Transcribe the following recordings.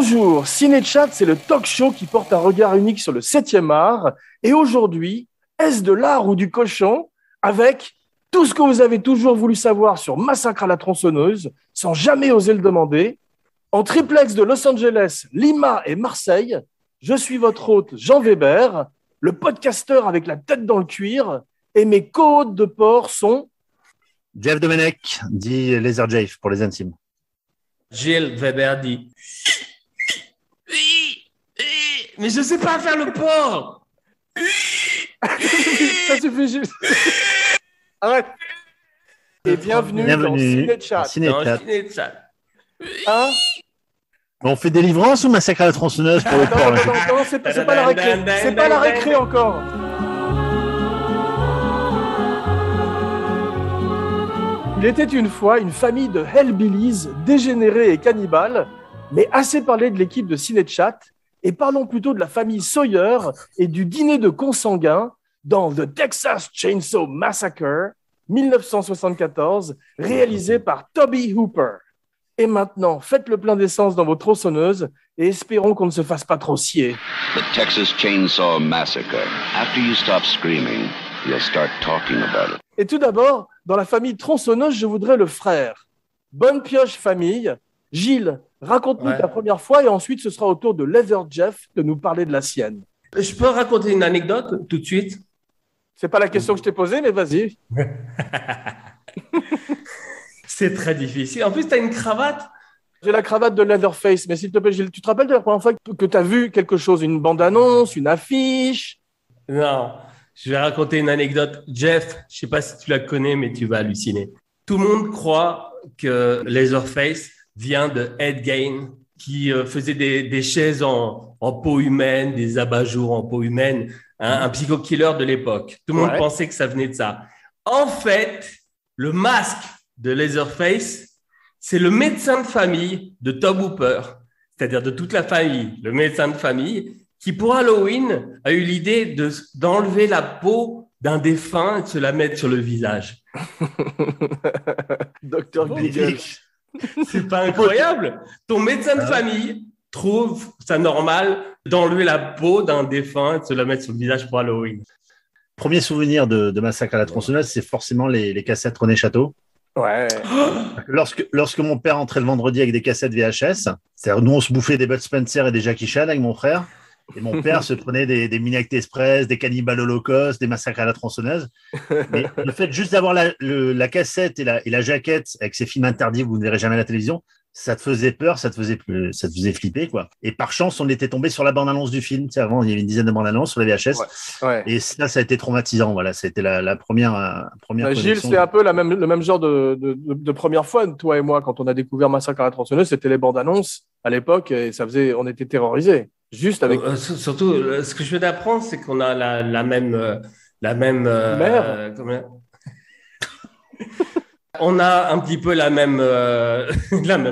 Bonjour, Ciné-Chat, c'est le talk show qui porte un regard unique sur le 7e art. Et aujourd'hui, est-ce de l'art ou du cochon? Avec tout ce que vous avez toujours voulu savoir sur Massacre à la tronçonneuse, sans jamais oser le demander. En triplex de Los Angeles, Lima et Marseille, je suis votre hôte Jean Weber, le podcasteur avec la tête dans le cuir, et mes co-hôtes de port sont... Jeff Domenech, dit Laser Jeff pour les intimes. Gilles Weber dit... Mais je sais pas faire le porc. Ça suffit, Gilles. Arrête. Et bienvenue dans Ciné-Chat. Ciné-Chat. Hein? On fait délivrance ou Massacre à la tronçonneuse pour le porc? Non, c'est pas la récré. C'est pas la récré encore. Il était une fois une famille de hellbillies dégénérés et cannibales, mais assez parlé de l'équipe de Ciné-Chat, et parlons plutôt de la famille Sawyer et du dîner de consanguins dans The Texas Chainsaw Massacre, 1974, réalisé par Toby Hooper. Et maintenant, faites le plein d'essence dans vos tronçonneuses et espérons qu'on ne se fasse pas trop scier. The Texas Chainsaw Massacre. After you stop screaming, you'll start talking about it. Et tout d'abord, dans la famille tronçonneuse, je voudrais le frère. Bonne pioche, famille. Gilles, raconte-nous ta première fois et ensuite ce sera au tour de Leather Jeff de nous parler de la sienne. Je peux raconter une anecdote tout de suite? C'est pas la question que je t'ai posée, mais vas-y. C'est très difficile. En plus, tu as une cravate. J'ai la cravate de Leatherface, mais s'il te plaît, Gilles, tu te rappelles de la première fois que tu as vu quelque chose, une bande-annonce, une affiche? Non, je vais raconter une anecdote. Jeff, je sais pas si tu la connais, mais tu vas halluciner. Tout le monde croit que Leatherface vient de Ed Gein, qui faisait des chaises en peau humaine, des abat-jours en peau humaine, hein, un psycho-killer de l'époque. Tout le monde pensait que ça venait de ça. En fait, le masque de Leatherface, c'est le médecin de famille de Tobe Hooper, c'est-à-dire de toute la famille, le médecin de famille, qui pour Halloween a eu l'idée d'enlever la peau d'un défunt et de se la mettre sur le visage. Docteur Google. C'est pas incroyable? Ton médecin de famille trouve ça normal d'enlever la peau d'un défunt et de se la mettre sur le visage pour Halloween. Premier souvenir de Massacre à la tronçonneuse, c'est forcément les cassettes René Château. Ouais. Lorsque mon père entrait le vendredi avec des cassettes VHS, c'est-à-dire nous on se bouffait des Bud Spencer et des Jackie Chan avec mon frère, et mon père se prenait des Mini-Act Express, des Cannibal Holocaust, des Massacres à la tronçonneuse. Mais le fait juste d'avoir la cassette et la jaquette avec ces films interdits que vous ne verrez jamais à la télévision, ça te faisait peur, ça te faisait flipper, quoi. Et par chance, on était tombé sur la bande-annonce du film. Tu sais, avant, il y avait une dizaine de bandes-annonces sur les VHS. Ouais. Et ça a été traumatisant. Voilà, c'était la première Gilles, c'est un peu le même genre de première fois, toi et moi, quand on a découvert Massacre à la tronçonneuse, c'était les bandes-annonces à l'époque et on était terrorisés. Juste avec. Surtout, ce que je viens d'apprendre, c'est qu'on a la même mère. On a un petit peu la même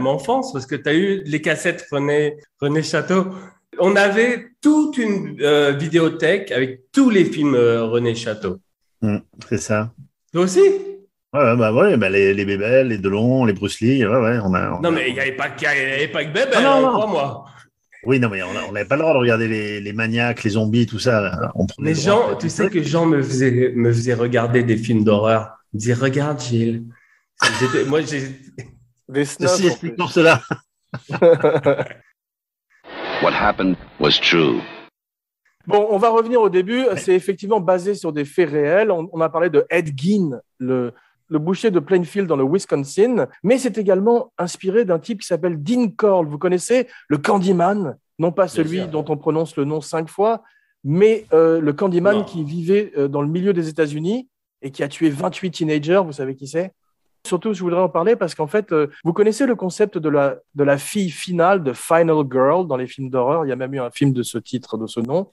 enfance parce que tu as eu les cassettes René Château. On avait toute une vidéothèque avec tous les films René Château. C'est ça. Toi aussi? Les Bébel, les Delon, les Bruce Lee. Non, mais il n'y avait pas que Bébel, crois-moi. Oui, non, mais on n'avait pas le droit de regarder les maniaques, les zombies, tout ça. Mais Jean, tu sais que Jean me faisait regarder des films d'horreur. Il me disait, regarde, Gilles. Moi, j'ai... Ceci explique pour cela. What happened was true. Bon, on va revenir au début. C'est effectivement basé sur des faits réels. On a parlé de Ed Gein, le boucher de Plainfield dans le Wisconsin, mais c'est également inspiré d'un type qui s'appelle Dean Corll. Vous connaissez le Candyman, non pas celui dont on prononce le nom 5 fois, mais le Candyman qui vivait dans le milieu des États-Unis et qui a tué 28 teenagers. Vous savez qui c'est? Surtout, je voudrais en parler parce qu'en fait, vous connaissez le concept de la fille finale, de Final Girl, dans les films d'horreur. Il y a même eu un film de ce titre, de ce nom.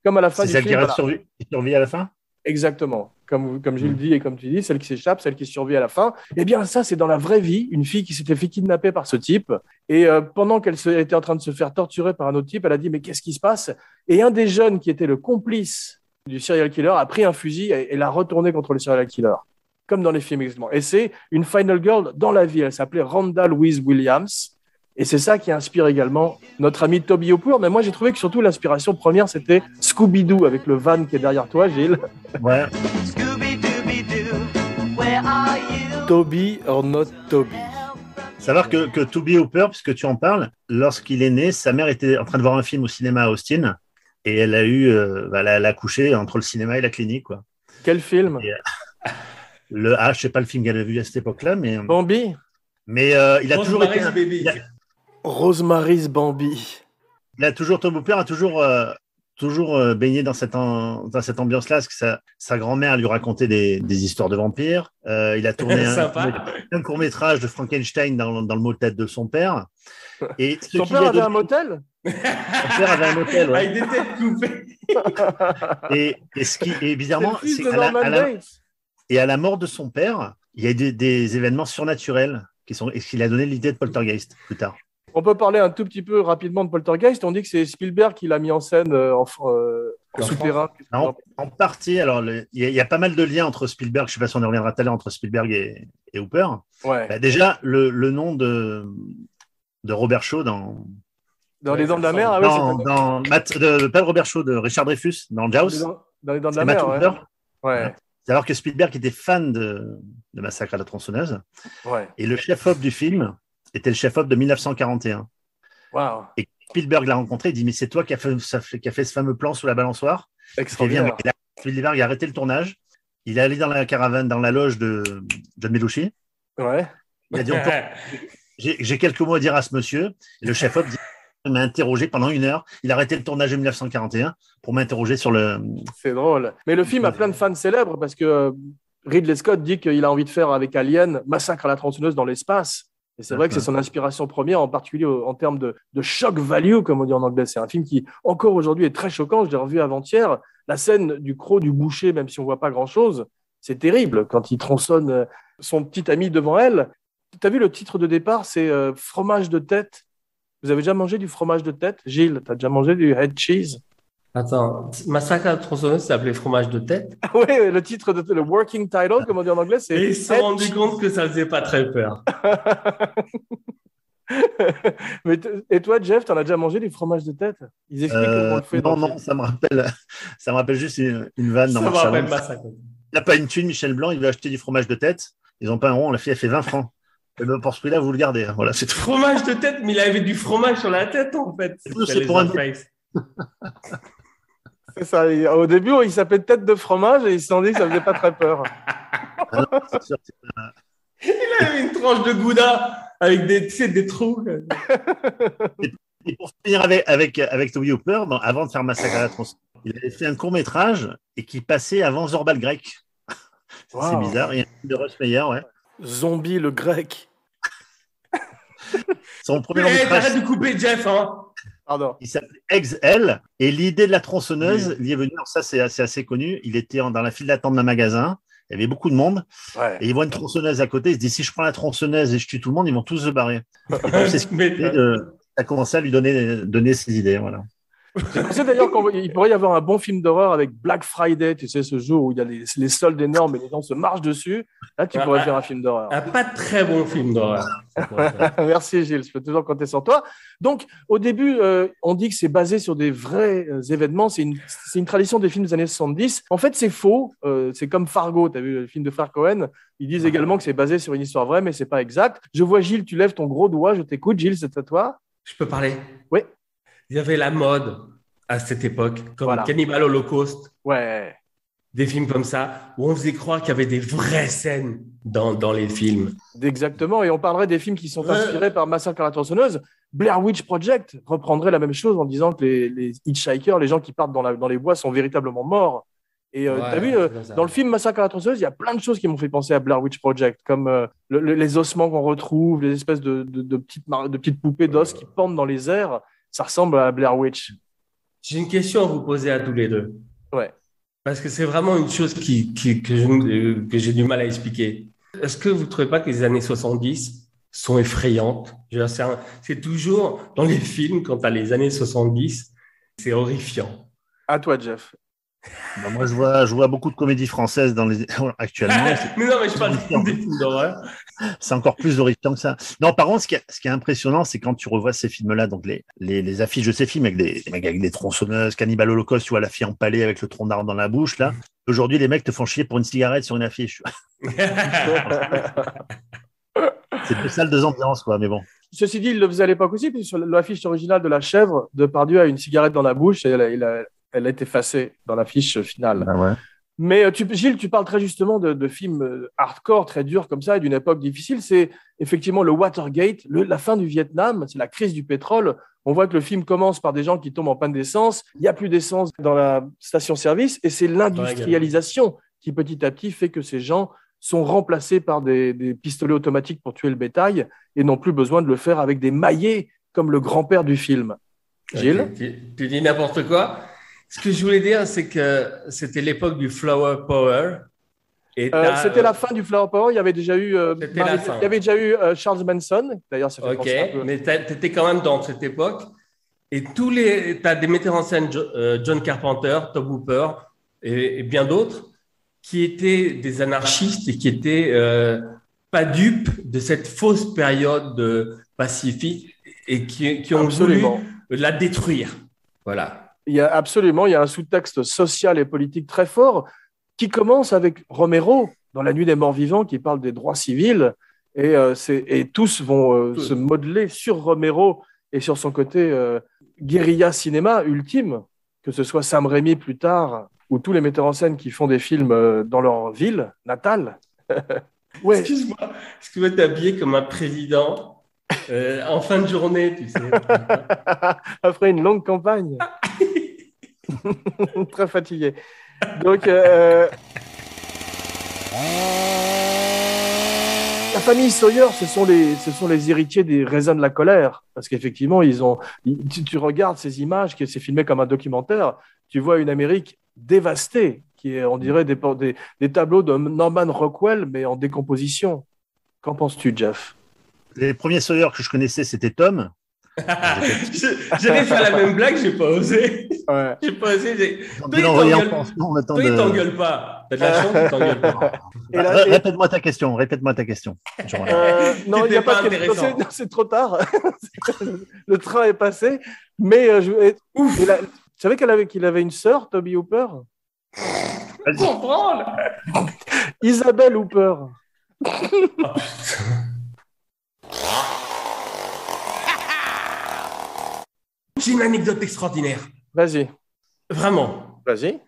Comme à la fin du film. C'est celle qui survit à la fin? Exactement. Comme Gilles dit et comme tu dis, celle qui s'échappe, celle qui survit à la fin. Eh bien, ça, c'est dans la vraie vie, une fille qui s'était fait kidnapper par ce type. Et pendant qu'elle était en train de se faire torturer par un autre type, elle a dit « Mais qu'est-ce qui se passe ?» Et un des jeunes qui était le complice du serial killer a pris un fusil et l'a retourné contre le serial killer. Comme dans les films, exactement. Et c'est une Final Girl dans la vie. Elle s'appelait Rhonda Louise Williams. Et c'est ça qui inspire également notre ami Toby Hooper. Mais moi, j'ai trouvé que surtout l'inspiration première, c'était Scooby-Doo avec le van qui est derrière toi, Gilles. Ouais. Toby or not Toby. Savoir que Toby Hooper, puisque tu en parles, lorsqu'il est né, sa mère était en train de voir un film au cinéma à Austin et elle a accouché entre le cinéma et la clinique, quoi. Quel film? Je sais pas le film qu'elle a vu à cette époque-là, mais Bambi. Mais il a toujours été. Rosemary's Bambi. Tom Hooper a toujours baigné dans cette ambiance-là, parce que sa grand-mère lui racontait des histoires de vampires. Il a tourné un court-métrage de Frankenstein dans le motel de son père. Et son père avait un motel? Son père avait un motel, ouais. Avec des têtes coupées. Et ce qui est bizarrement, c'est que à la mort de son père, il y a des événements surnaturels qu'il a donné l'idée de Poltergeist plus tard. On peut parler un tout petit peu rapidement de Poltergeist. On dit que c'est Spielberg qui l'a mis en scène en souterrain. En partie, alors il y a pas mal de liens entre Spielberg, je ne sais pas si on y reviendra tout à l'heure, entre Spielberg et Hooper. Ouais. Bah, déjà, le nom de Robert Shaw dans Les Dents de la Mer. pas de Robert Shaw, de Richard Dreyfuss dans Jaws. Dans Les Dents de la Mer, ouais. C'est-à-dire que Spielberg était fan de Massacre à la tronçonneuse. Ouais. Et le chef-op du film était le chef-op de 1941. Wow. Et Spielberg l'a rencontré, il dit « Mais c'est toi qui a fait ce fameux plan sous la balançoire ?» Extraordinaire. Et là, Spielberg a arrêté le tournage. Il est allé dans la caravane, dans la loge de John Belushi. Ouais. Il a dit « J'ai quelques mots à dire à ce monsieur. » Et le chef-op dit « Il m'a interrogé pendant 1 heure. Il a arrêté le tournage en 1941 pour m'interroger sur le… » C'est drôle. Mais le film a plein de fans célèbres parce que Ridley Scott dit qu'il a envie de faire avec Alien Massacre à la tronçonneuse dans l'espace. Et c'est vrai que c'est son inspiration première, en particulier en termes de shock value, comme on dit en anglais. C'est un film qui, encore aujourd'hui, est très choquant. Je l'ai revu avant-hier. La scène du croc du boucher, même si on ne voit pas grand-chose, c'est terrible quand il tronçonne son petit ami devant elle. Tu as vu le titre de départ, c'est fromage de tête. Vous avez déjà mangé du fromage de tête? Gilles, tu as déjà mangé du head cheese? Attends, Massacre à la tronçonneuse s'appelait fromage de tête? Oui, le titre, le working title, comme on dit en anglais, c'est… Et ils se sont rendus compte que ça faisait pas très peur. Et toi, Jeff, tu en as déjà mangé du fromage de tête? Ils expliquent comment on le fait. Non, ça me rappelle juste une vanne dans Marche à l'ombre. Il n'a pas une thune, Michel Blanc, il veut acheter du fromage de tête. Ils n'ont pas un rond, la fille a fait 20 francs. Et ben pour ce prix-là, vous le gardez. Voilà, c'est tout. Fromage de tête, mais il avait du fromage sur la tête, en fait. C'est pour un… C'est ça. Au début, il s'appelait tête de fromage et ils se sont dit que ça faisait pas très peur. Ah non, c'est sûr, il avait une tranche de gouda avec des trous. Et pour finir avec Toby Hooper, avant de faire Massacre à la tronçonneuse, il avait fait un court-métrage et qui passait avant Zorba le grec. Wow. C'est bizarre. Il y a un film de Russ Meyer, ouais. Zombie le grec. Son premier long-métrage. Arrête de couper Jeff, hein. Pardon. Il s'appelait Eggs-L et l'idée de la tronçonneuse lui est venue. Alors ça, c'est assez connu. Il était dans la file d'attente d'un magasin. Il y avait beaucoup de monde. Ouais. Et il voit une tronçonneuse à côté. Il se dit, si je prends la tronçonneuse et je tue tout le monde, ils vont tous se barrer. C'est ce qu'il a commencé à lui donner ses idées. Voilà. J'ai pensé d'ailleurs qu'il pourrait y avoir un bon film d'horreur avec Black Friday, tu sais, ce jour où il y a les soldes énormes et les gens se marchent dessus. Là, tu pourrais faire un film d'horreur. Un pas très bon film d'horreur. Merci Gilles, je peux toujours compter sur toi. Donc, au début, on dit que c'est basé sur des vrais événements. C'est une tradition des films des années 70. En fait, c'est faux. C'est comme Fargo, tu as vu le film de frère Cohen. Ils disent également que c'est basé sur une histoire vraie, mais c'est pas exact. Je vois Gilles, tu lèves ton gros doigt. Je t'écoute, Gilles, c'est à toi. Je peux parler? Oui. Il y avait la mode à cette époque, comme Cannibal Holocaust. Ouais. Des films comme ça, où on faisait croire qu'il y avait des vraies scènes dans les films. Exactement, et on parlerait des films qui sont inspirés par Massacre à la tronçonneuse. Blair Witch Project reprendrait la même chose en disant que les hitchhikers, les gens qui partent dans les bois, sont véritablement morts. Et tu as vu, dans le film Massacre à la tronçonneuse, il y a plein de choses qui m'ont fait penser à Blair Witch Project, comme les ossements qu'on retrouve, les espèces de petites poupées d'os qui pendent dans les airs. Ça ressemble à Blair Witch. J'ai une question à vous poser à tous les deux. Ouais. Parce que c'est vraiment une chose que j'ai du mal à expliquer. Est-ce que vous ne trouvez pas que les années 70 sont effrayantes? C'est toujours dans les films, quand tu as les années 70, c'est horrifiant. À toi, Jeff. Bah, moi, je vois beaucoup de comédies françaises actuellement. Mais non, mais je parle des films d'horreur. C'est encore plus horrifiant que ça. Non, par contre, ce qui est impressionnant, c'est quand tu revois ces films-là, donc les affiches de ces films avec des mecs avec des tronçonneuses, Cannibal Holocaust, tu vois la fille empalée avec le tronc d'arbre dans la bouche, là. Aujourd'hui, les mecs te font chier pour une cigarette sur une affiche. C'est deux salles, deux ambiances, quoi, mais bon. Ceci dit, il le faisait à l'époque aussi, puisque sur l'affiche originale de La Chèvre, Depardieu a une cigarette dans la bouche et elle a été effacée dans l'affiche finale. Ah ouais. Mais Gilles, tu parles très justement de films hardcore, très durs comme ça, et d'une époque difficile. C'est effectivement le Watergate, la fin du Vietnam, c'est la crise du pétrole. On voit que le film commence par des gens qui tombent en panne d'essence. Il n'y a plus d'essence dans la station-service, et c'est l'industrialisation qui petit à petit fait que ces gens sont remplacés par des pistolets automatiques pour tuer le bétail et n'ont plus besoin de le faire avec des maillets comme le grand-père du film. Gilles ? Tu dis n'importe quoi. Ce que je voulais dire, c'est que c'était l'époque du Flower Power. C'était la fin du Flower Power. Il y avait déjà eu, Charles Manson. D'ailleurs, ça fait penser un peu. Mais tu étais quand même dans cette époque. Et tu as des metteurs en scène, John Carpenter, Tobe Hooper et bien d'autres, qui étaient des anarchistes et qui étaient pas dupes de cette fausse période pacifique et qui ont voulu la détruire. Voilà. Il y a un sous-texte social et politique très fort qui commence avec Romero dans La Nuit des Morts Vivants qui parle des droits civils et tous vont se modeler sur Romero et sur son côté guérilla cinéma ultime, que ce soit Sam Raimi plus tard ou tous les metteurs en scène qui font des films dans leur ville natale. Ouais. Excuse-moi de t'habiller comme un président en fin de journée, tu sais. Après une longue campagne. Très fatigué. Donc, la famille Sawyer, ce sont les héritiers des raisins de la colère. Parce qu'effectivement, tu regardes ces images, qui c'est filmé comme un documentaire, tu vois une Amérique dévastée, qui est, on dirait, des tableaux de Norman Rockwell, mais en décomposition. Qu'en penses-tu, Jeff ? Les premiers Sawyer que je connaissais, c'était Tom. J'allais faire la même blague, j'ai pas osé. Ouais. J'ai pas osé. Toi, il t'engueule pas. T'as de la chance, il t'engueule pas. Répète-moi ta question. Non, il n'y a pas de question. C'est trop tard. Le train est passé. Mais tu savais qu'il avait une sœur, Toby Hooper ? Comprends. Isabelle Hooper. J'ai une anecdote extraordinaire. Vas-y. Vraiment. Vas-y. Tu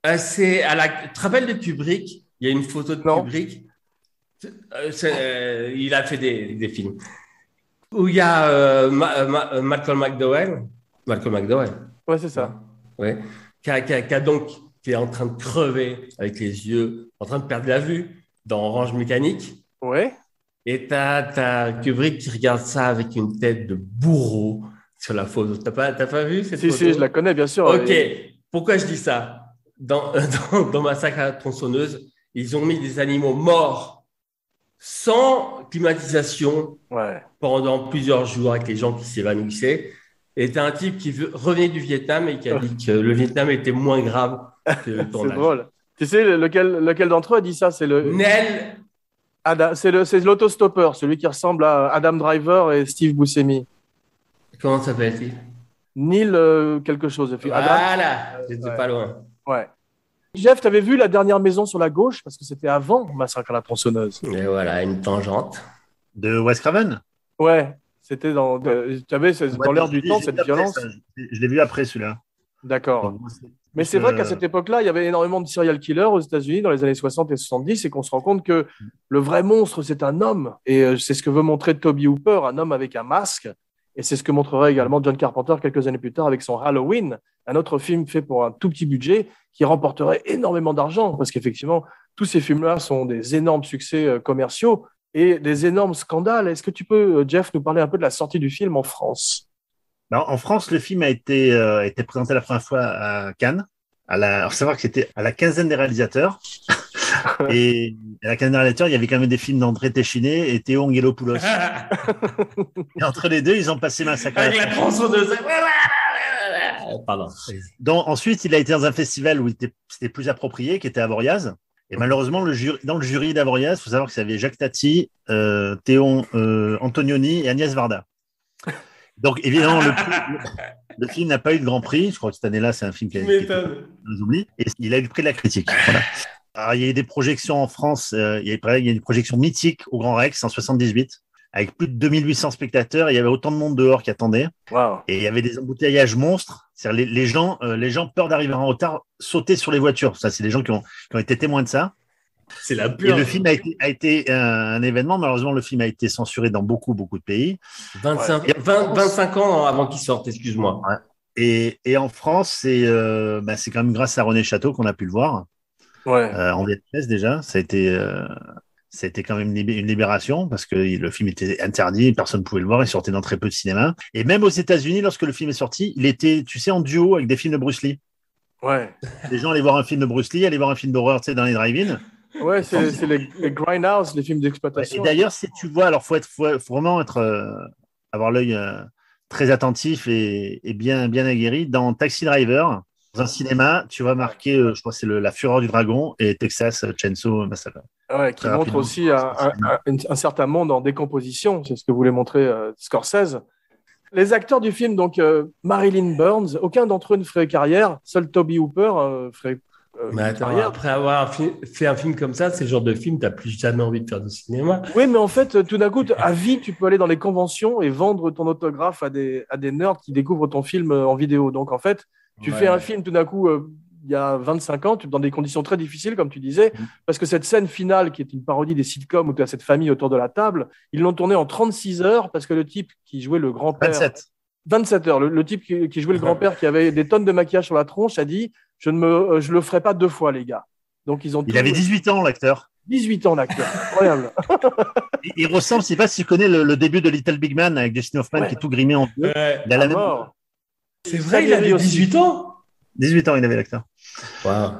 te rappelles de Kubrick ? Il y a une photo de Kubrick. Il a fait des films. Où il y a Malcolm McDowell. Ouais, c'est ça. Ouais. Qui est en train de crever avec les yeux, en train de perdre la vue dans Orange Mécanique. Ouais. Et t'as Kubrick qui regarde ça avec une tête de bourreau sur la photo. T'as pas vu cette photo ? Si, je la connais, bien sûr. Ok. Pourquoi je dis ça ? Dans Massacre à la tronçonneuse, ils ont mis des animaux morts sans climatisation pendant plusieurs jours avec les gens qui s'évanouissaient. Et t'as un type qui revenait du Vietnam et qui a dit que le Vietnam était moins grave que le tournage. C'est drôle. Tu sais lequel d'entre eux a dit ça ? C'est Nel. C'est l'autostoppeur, celui qui ressemble à Adam Driver et Steve Buscemi. Comment s'appelle-t-il ? Neil quelque chose. Voilà, j'étais pas loin. Ouais. Jeff, tu avais vu La Dernière Maison sur la gauche ? Parce que c'était avant Massacre à la tronçonneuse. Et voilà, une tangente. De Wes Craven ? Ouais, c'était dans l'air du temps, cette violence. Je l'ai vu après, celui-là. D'accord. Mais c'est vrai qu'à cette époque-là, il y avait énormément de serial killers aux États-Unis dans les années 60 et 70 et qu'on se rend compte que le vrai monstre, c'est un homme. Et c'est ce que veut montrer Toby Hooper, un homme avec un masque. Et c'est ce que montrerait également John Carpenter quelques années plus tard avec son Halloween, un autre film fait pour un tout petit budget qui remporterait énormément d'argent. Parce qu'effectivement, tous ces films-là sont des énormes succès commerciaux et des énormes scandales. Est-ce que tu peux, Jeff, nous parler un peu de la sortie du film en France ? En France, le film a été présenté la première fois à Cannes. Alors, savoir que c'était à la quinzaine des réalisateurs. Et à la quinzaine des réalisateurs, il y avait quand même des films d'André Téchiné et Théo Angelopoulos. Et entre les deux, ils ont passé Massacre. Avec la tronçonneuse. pardon. Ensuite, il a été dans un festival où c'était plus approprié, qui était à Avoriaz. Et malheureusement, dans le jury d'Avoriaz, il faut savoir que ça avait Jacques Tati, Théon Antonioni et Agnès Varda. Donc, évidemment, le film n'a pas eu de grand prix. Je crois que cette année-là, c'est un film qui a été oublié. Et il a eu le prix de la critique. Voilà. Alors, il y a eu des projections en France. Il y a une projection mythique au Grand Rex en 78, avec plus de 2800 spectateurs. Il y avait autant de monde dehors qui attendait. Wow. Et il y avait des embouteillages monstres. C'est-à-dire les gens, peur d'arriver en retard, sautaient sur les voitures. Ça, c'est des gens qui ont été témoins de ça. C'est la pure. Et le film a été un événement. Malheureusement, le film a été censuré dans beaucoup de pays. 25 ans avant qu'il sorte, excuse-moi. Ouais. Et en France, c'est quand même grâce à René Château qu'on a pu le voir. Ouais. En VHS déjà. Ça a été quand même une libération parce que le film était interdit, personne ne pouvait le voir, il sortait dans très peu de cinéma. Et même aux États-Unis, lorsque le film est sorti, il était, tu sais, en duo avec des films de Bruce Lee. Ouais. Les gens allaient voir un film de Bruce Lee, allaient voir un film d'horreur, tu sais, dans les drive-in. Ouais, c'est les grindhouse, les films d'exploitation. Et d'ailleurs, si tu vois, alors faut vraiment avoir l'œil très attentif et bien aguerri. Dans Taxi Driver, dans un cinéma, tu vas marquer, je crois que c'est La Fureur du Dragon et Texas Chainsaw Massacre. Ouais, qui montre aussi un certain monde en décomposition. C'est ce que voulait montrer Scorsese. Les acteurs du film, donc Marilyn Burns, aucun d'entre eux ne ferait carrière. Seul Toby Hooper ferait mais attends, après avoir fait un film comme ça, c'est le genre de film, tu n'as plus jamais envie de faire du cinéma. Oui, mais en fait, tout d'un coup, à vie, tu peux aller dans les conventions et vendre ton autographe à des nerds qui découvrent ton film en vidéo. Donc, en fait, tu fais un film tout d'un coup, il y a 25 ans, dans des conditions très difficiles, comme tu disais, parce que cette scène finale, qui est une parodie des sitcoms où tu as cette famille autour de la table, ils l'ont tournée en 36 heures parce que le type qui jouait le grand-père… 27 heures. Le type qui jouait le grand-père, qui avait des tonnes de maquillage sur la tronche, a dit « Je le ferai pas 2 fois, les gars ». Donc, il avait 18 ans, l'acteur. 18 ans, l'acteur. Incroyable. Il ressemble, je ne sais pas si tu connais le début de Little Big Man avec Dustin Hoffman qui est tout grimé en bleu. Il a la même… C'est vrai, il avait 18 ans. 18 ans, il avait, l'acteur. Wow.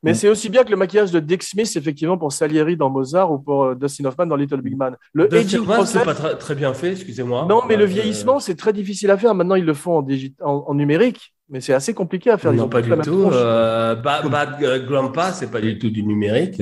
Mais c'est aussi bien que le maquillage de Dick Smith, effectivement, pour Salieri dans Mozart ou pour Dustin Hoffman dans Little Big Man. Le Dustin Hoffman, c'est pas très bien fait, excusez-moi. Non, mais le vieillissement, c'est très difficile à faire. Maintenant, ils le font en numérique, mais c'est assez compliqué à faire. Non, pas du tout. Bad Grandpa, c'est pas du tout du numérique.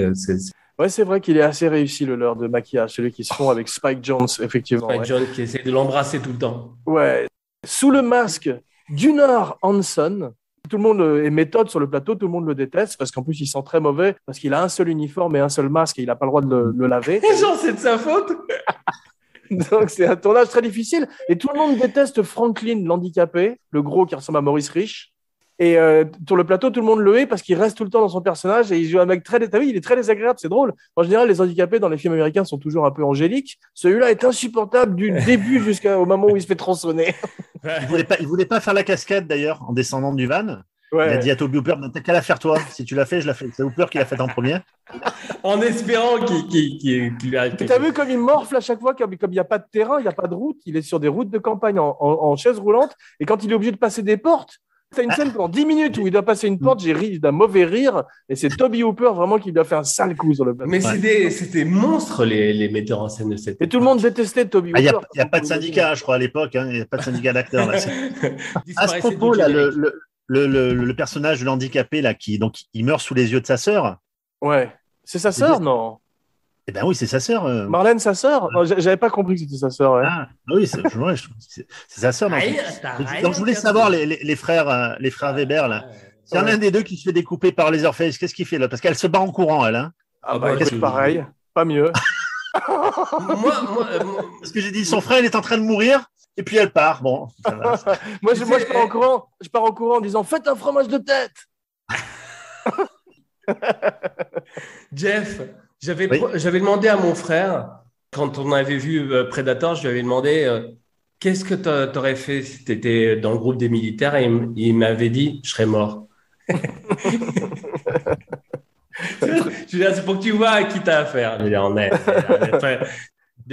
Ouais, c'est vrai qu'il est assez réussi, le leur de maquillage, celui qui se font avec Spike Jonze, effectivement. Spike Jonze qui essaie de l'embrasser tout le temps. Ouais. Sous le masque d'Unar Hansen. Tout le monde est méthode sur le plateau, tout le monde le déteste parce qu'en plus il sent très mauvais parce qu'il a un seul uniforme et un seul masque et il n'a pas le droit de le laver. Genre c'est de sa faute. Donc c'est un tournage très difficile et tout le monde déteste Franklin, l'handicapé, le gros qui ressemble à Maurice Rich. Et sur le plateau, tout le monde le hait parce qu'il reste tout le temps dans son personnage et il joue un mec il est très désagréable, c'est drôle. En général, les handicapés dans les films américains sont toujours un peu angéliques. Celui-là est insupportable du début jusqu'au moment où il se fait tronçonner. Il voulait pas faire la cascade d'ailleurs en descendant du van. Ouais. Il a dit à Toby Hooper, t'as qu'à la faire toi. Si tu l'as fait, je la fais. C'est Hooper qui l'a fait en premier. En espérant qu'il lui arrive. T'as vu comme il morfle à chaque fois, comme il n'y a pas de terrain, il n'y a pas de route, il est sur des routes de campagne en chaise roulante et quand il est obligé de passer des portes, t'as une scène pendant 10 minutes où il doit passer une porte, j'ai ri d'un mauvais rire et c'est Toby Hooper vraiment qui lui a fait un sale coup sur le plateau. Mais c'était monstres les metteurs en scène de cette époque. Et tout le monde détestait Toby Hooper. Il n'y a pas de syndicat, je crois, à l'époque. Il n'y a pas de syndicat d'acteurs. À ce propos, là, le personnage de l'handicapé, là, donc, il meurt sous les yeux de sa sœur. Ouais. C'est sa sœur, non? Eh ben oui, c'est sa sœur. Marlène, sa sœur? J'avais pas compris que c'était sa sœur. Ouais. Ah oui, c'est sa sœur. Donc je voulais savoir les frères Weber là. C'est l'un des deux qui se fait découper par Leatherface. Qu'est-ce qu'il fait là? Parce qu'elle se bat en courant, elle. Hein. Ah bah c'est pareil, pas mieux. Parce que j'ai dit son frère il est en train de mourir et puis elle part. Bon. Ça va, ça... moi je pars en courant en disant faites un fromage de tête. Jeff. J'avais demandé à mon frère, quand on avait vu Predator, je lui avais demandé qu'est-ce que tu aurais fait si tu étais dans le groupe des militaires et il m'avait dit je serais mort. Je veux dire, c'est pour que tu vois à qui tu as affaire. Je veux dire, on est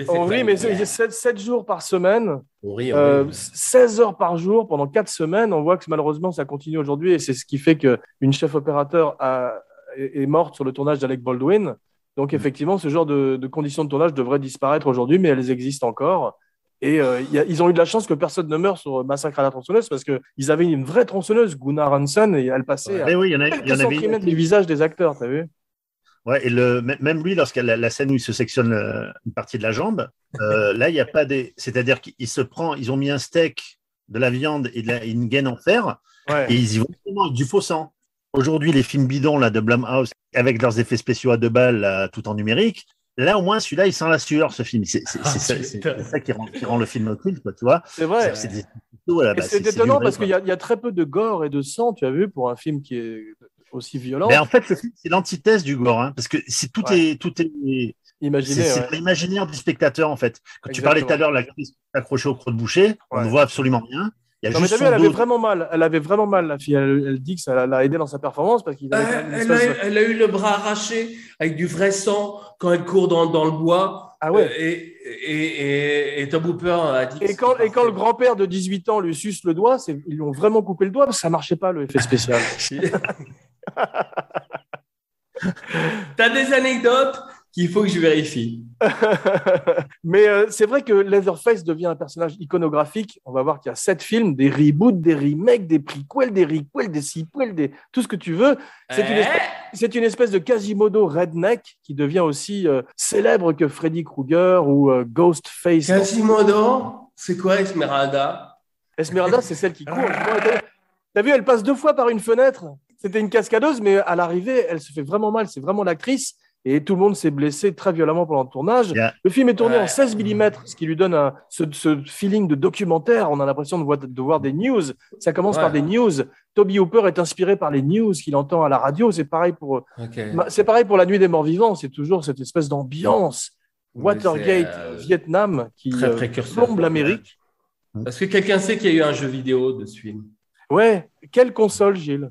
oui, mais 7 jours par semaine, on rit. 16 heures par jour pendant 4 semaines. On voit que malheureusement ça continue aujourd'hui et c'est ce qui fait qu'une chef opérateur est morte sur le tournage d'Alec Baldwin. Donc, effectivement, ce genre de conditions de tournage devraient disparaître aujourd'hui, mais elles existent encore. Et ils ont eu de la chance que personne ne meure sur Massacre à la tronçonneuse parce qu'ils avaient une vraie tronçonneuse, Gunnar Hansen, et elle passait à Oui, il y en quelques avait centimètres du visage des acteurs, t'as vu? Ouais, et même lui, lorsqu'il y a la scène où il se sectionne une partie de la jambe, là, il n'y a pas des. C'est-à-dire ils ont mis un steak, de la viande et une gaine en fer, et ils y vont vraiment avec du faux sang. Aujourd'hui, les films bidons là, de Blumhouse, avec leurs effets spéciaux à 2 balles, là, tout en numérique, là, au moins, celui-là, il sent la sueur, ce film. C'est ça qui rend le film culte, tu vois. C'est vrai. C'est étonnant parce qu'il y a très peu de gore et de sang, tu as vu, pour un film qui est aussi violent. Mais en fait, le film, c'est l'antithèse du gore, hein, parce que tout est imaginé. C'est l'imaginaire du spectateur, en fait. Quand tu parlais tout à l'heure, l'actrice accrochée au croc de boucher, on ne voit absolument rien. Non, mais t'as vu, elle avait vraiment mal. Elle avait vraiment mal, la fille. Elle dit que ça l'a aidé dans sa performance parce qu'il elle a eu le bras arraché avec du vrai sang quand elle court dans le bois. Ah ouais. Et Tom Hooper a dit. Et quand le grand-père de 18 ans lui suce le doigt, ils lui ont vraiment coupé le doigt parce que ça marchait pas, le effet spécial. T'as des anecdotes qu'il faut que je vérifie. Mais c'est vrai que Leatherface devient un personnage iconographique. On va voir qu'il y a 7 films, des reboots, des remakes, des prequels, des requels, des sequels, tout ce que tu veux. C'est une espèce de Quasimodo redneck qui devient aussi célèbre que Freddy Krueger ou Ghostface. Quasimodo, c'est quoi Esmeralda? Esmeralda, c'est celle qui court. T'as vu, elle passe 2 fois par une fenêtre. C'était une cascadeuse, mais à l'arrivée, elle se fait vraiment mal. C'est vraiment l'actrice. Et tout le monde s'est blessé très violemment pendant le tournage. Le film est tourné en 16 mm, ce qui lui donne ce feeling de documentaire. On a l'impression de voir des news. Ça commence par des news. Toby Hooper est inspiré par les news qu'il entend à la radio. C'est pareil pour La Nuit des Morts Vivants. C'est toujours cette espèce d'ambiance. Watergate, Vietnam, qui plombe l'Amérique. Est-ce que quelqu'un sait qu'il y a eu un jeu vidéo de ce film? Ouais. Quelle console, Gilles?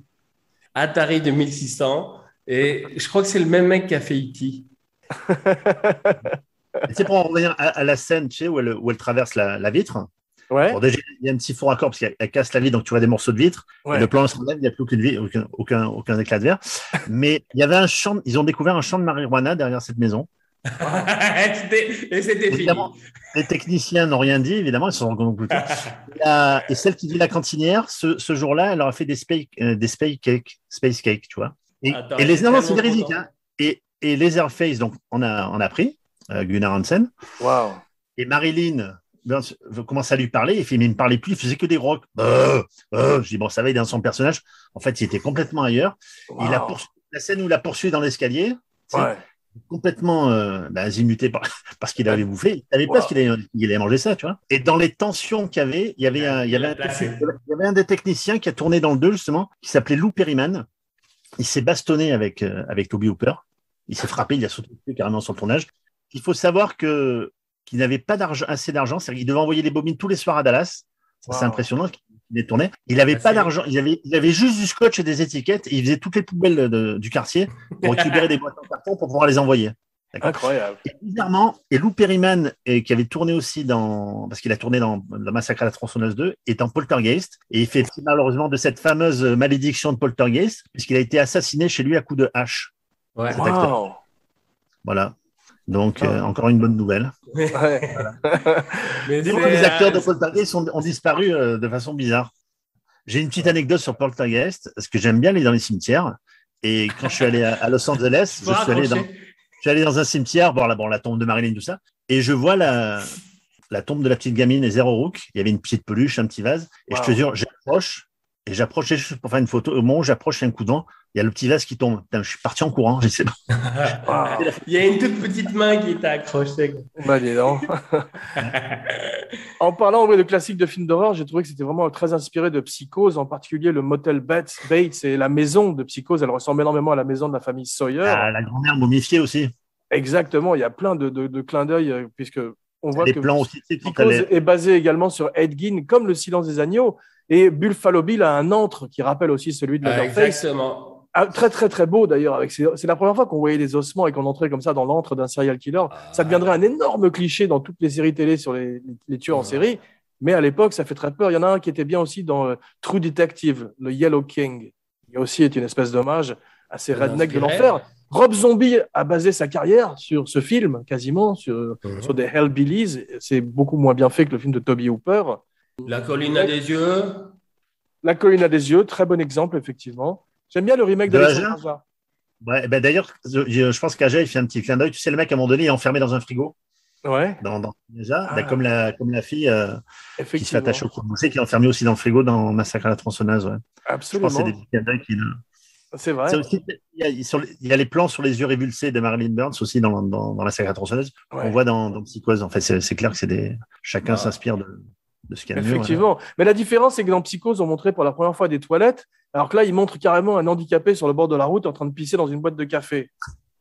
Atari 2600. Et je crois que c'est le même mec qui a fait E.T. C'est pour en revenir à la scène, tu sais, où elle traverse la vitre. Ouais. Bon, déjà, il y a un petit faux raccord parce qu'elle casse la vitre, donc tu vois des morceaux de vitre. Ouais. Et le plan se relève, il n'y a plus aucun éclat de verre. Mais il y avait ils ont découvert un champ de marijuana derrière cette maison. Et c'était fini. Les techniciens n'ont rien dit, évidemment, ils se sont rendus compte plus tard. Et celle qui dit la cantinière, ce jour-là, elle leur a fait des space cakes, tu vois. Et non, c'est véridique. Hein. Et Leatherface, donc, on a pris Gunnar Hansen. Wow. Et Marilyn commence à lui parler. Il ne me parlait plus, il faisait que des rocs. Je dis, bon, ça va, il est dans son personnage. En fait, il était complètement ailleurs. Wow. La scène où il l'a poursuivi dans l'escalier, complètement azimuté parce qu'il avait bouffé. Il ne savait pas qu'il allait manger ça, tu vois. Et dans les tensions qu'il y avait, il y avait un des techniciens qui a tourné dans le 2, justement, qui s'appelait Lou Perryman. Il s'est bastonné avec Toby Hooper. Il s'est frappé, il a sauté carrément sur le tournage. Il faut savoir qu'il n'avait pas assez d'argent. C'est-à-dire qu'il devait envoyer les bobines tous les soirs à Dallas. C'est impressionnant qu'il les tournait. Il n'avait pas d'argent. Il avait juste du scotch et des étiquettes. Et il faisait toutes les poubelles du quartier pour récupérer des boîtes en carton pour pouvoir les envoyer. Incroyable. Et bizarrement, Lou Perryman, qui avait tourné aussi parce qu'il a tourné dans le Massacre à la tronçonneuse 2, est en Poltergeist. Et il fait malheureusement de cette fameuse malédiction de Poltergeist, puisqu'il a été assassiné chez lui à coups de hache. Ouais. Wow. Voilà. Donc, encore une bonne nouvelle. Ouais. Voilà. Mais les acteurs de Poltergeist ont disparu de façon bizarre. J'ai une petite anecdote sur Poltergeist, parce que j'aime bien aller dans les cimetières. Et quand je suis allé à Los Angeles, je suis allé dans un cimetière, la tombe de Marilyn, tout ça, et je vois la tombe de la petite gamine, les Zero Rook. Il y avait une petite peluche, un petit vase, et je te jure, j'approche juste pour faire une photo. Au moment où j'approche, il y a un coup de vent, il y a le petit vase qui tombe. Putain, je suis parti en courant, je sais pas. Il y a une toute petite main qui t'a accroché. Dis donc. En parlant de classiques de films d'horreur, j'ai trouvé que c'était vraiment très inspiré de Psychose, en particulier le motel Bates et la maison de Psychose. Elle ressemble énormément à la maison de la famille Sawyer. La grand-mère momifiée aussi. Exactement, il y a plein de clins d'œil, puisque on voit que plans aussi, Psychose est basé également sur Ed Gein, comme Le Silence des agneaux. Et Buffalo Bill a un antre qui rappelle aussi celui de Leatherface. Exactement. Très, très, très beau d'ailleurs. C'est la première fois qu'on voyait des ossements et qu'on entrait comme ça dans l'antre d'un serial killer. Ça deviendrait un énorme cliché dans toutes les séries télé sur les tueurs en série. Mais à l'époque, ça fait très peur. Il y en a un qui était bien aussi dans True Detective, le Yellow King. Il aussi est une espèce d'hommage à ces rednecks de l'enfer. Rob Zombie a basé sa carrière sur ce film, quasiment, sur des Hellbillies. C'est beaucoup moins bien fait que le film de Toby Hooper. La colline à des yeux. La colline à des yeux, très bon exemple, effectivement. J'aime bien le remake d'Alexandre Aja. Ouais, ben d'ailleurs, je pense qu'Aja, il fait un petit clin d'œil. Tu sais, le mec, à un moment donné, il est enfermé dans un frigo. Ouais. Déjà, comme la fille qui se fait attacher au croc-boucher, qui est enfermée aussi dans le frigo dans Massacre à la tronçonneuse. Ouais. Absolument. Je pense que c'est des petits clins d'œil qu'il a. C'est vrai. Il y a les plans sur les yeux révulsés de Marilyn Burns aussi dans Massacre à la tronçonneuse. Ouais. On voit dans Psychose. En fait, c'est clair que chacun s'inspire de ce qu'il y a de mieux. Effectivement. Mais la différence, c'est que dans Psychose, on montrait pour la première fois des toilettes, alors que là, ils montrent carrément un handicapé sur le bord de la route en train de pisser dans une boîte de café.